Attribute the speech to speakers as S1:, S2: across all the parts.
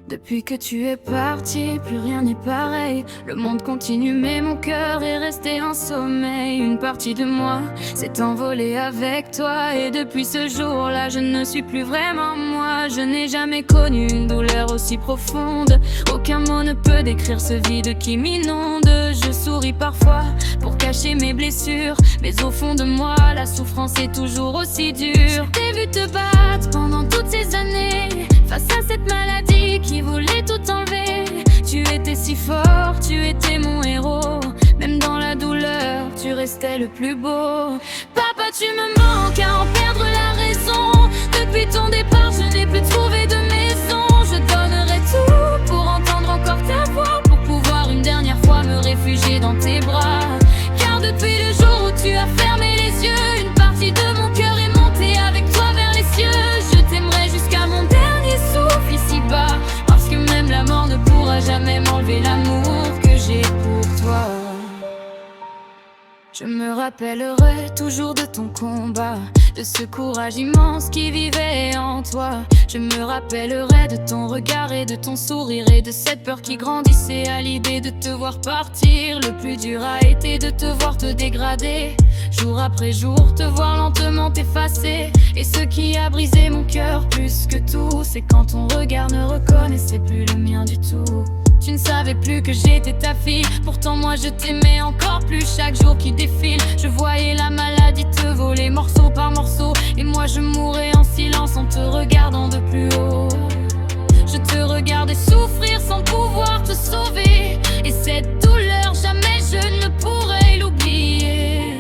S1: Depuis que tu es parti, plus rien n'est pareil. Le monde continue mais mon cœur est resté en sommeil. Une partie de moi s'est envolée avec toi. Et depuis ce jour-là, je ne suis plus vraiment moi. Je n'ai jamais connu une douleur aussi profonde. Aucun mot ne peut décrire ce vide qui m'inonde. Je souris parfois pour cacher mes blessures, mais au fond de moi, la souffrance est toujours aussi dure. Je t'ai vu te battre pendant toutes ces années face à cette maladie qui voulait tout enlever. Tu étais si fort, tu étais mon héros. Même dans la douleur, tu restais le plus beau. Papa, tu me manques à en perdre la raison. Depuis ton départ, je n'ai plus trouvé de maison. Je donnerai tout pour entendre encore ta voix, pour pouvoir une dernière fois me réfugier dans tes bras. Car depuis le jour où tu as fermé les yeux, une partie de mon cœur est montée avec toi vers les cieux. Je t'aimerai jusqu'à mon dernier souffle ici-bas, parce que même la mort ne pourra jamais m'enlever l'amour que j'ai pour toi. Je me rappellerai toujours de ton combat, de ce courage immense qui vivait en toi. Je me rappellerai de ton regard et de ton sourire, et de cette peur qui grandissait à l'idée de te voir partir. Le plus dur a été de te voir te dégrader, jour après jour, te voir lentement t'effacer. Et ce qui a brisé mon cœur plus que tout, c'est quand ton regard ne reconnaissait plus le mien du tout. Tu ne savais plus que j'étais ta fille, pourtant moi je t'aimais encore plus. Chaque jour qui défile, je voyais la maladie te voler morceau par morceau, et moi je mourais en silence en te regardant de plus haut. Je te regardais souffrir sans pouvoir te sauver, et cette douleur jamais je ne pourrai l'oublier.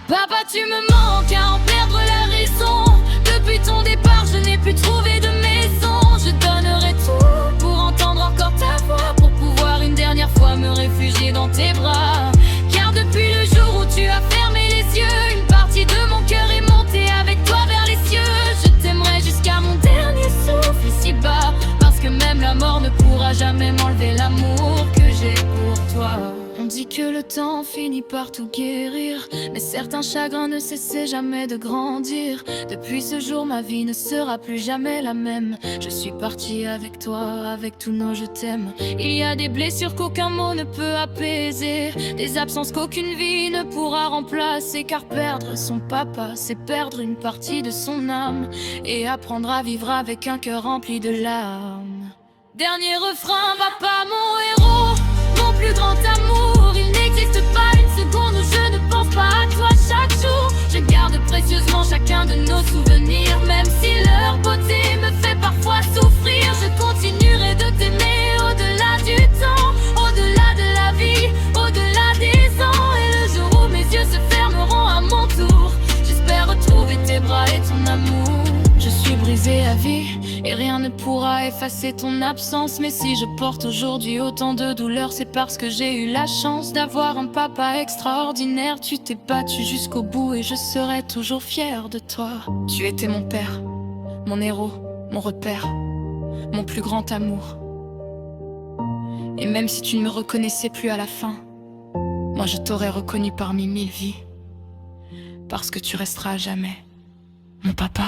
S1: Papa, tu me manques à en perdre la raison. Depuis ton départ, je n'ai plus trouvé de maison. Je donnerai tout pour entendre encore ta voix, pour pouvoir une dernière fois me réfugier dans tes bras. Car depuis le jour où tu as fermé les yeux, une partie de mon cœur est montée avec toi vers les cieux. Je t'aimerai jusqu'à mon dernier souffle ici-bas, parce que même la mort ne pourra jamais m'enlever l'amour que j'ai pour toi. On dit que le temps finit par tout guérir, mais certains chagrins ne cessaient jamais de grandir. Depuis ce jour, ma vie ne sera plus jamais la même. Je suis partie avec toi, avec tous nos je t'aime. Il y a des blessures qu'aucun mot ne peut apaiser, des absences qu'aucune vie ne pourra remplacer. Car perdre son papa, c'est perdre une partie de son âme, et apprendre à vivre avec un cœur rempli de larmes. Dernier refrain, papa mon héros, mon plus grand amour. Il n'existe pas une seconde où je ne pense pas à toi chaque jour. Je garde précieusement chacun de nos souvenirs, même si leur beauté me fait parfois souffrir. Je continuerai de t'aimer au-delà du temps, au-delà de la vie, au-delà des ans. Et le jour où mes yeux se fermeront à mon tour, j'espère retrouver tes bras et ton amour. Je suis brisée à vie, et rien ne pourra effacer ton absence. Mais si je porte aujourd'hui autant de douleur, c'est parce que j'ai eu la chance d'avoir un papa extraordinaire. Tu t'es battu jusqu'au bout et je serai toujours fière de toi. Tu étais mon père, mon héros, mon repère, mon plus grand amour. Et même si tu ne me reconnaissais plus à la fin, moi je t'aurais reconnu parmi 1000 vies, parce que tu resteras à jamais mon papa.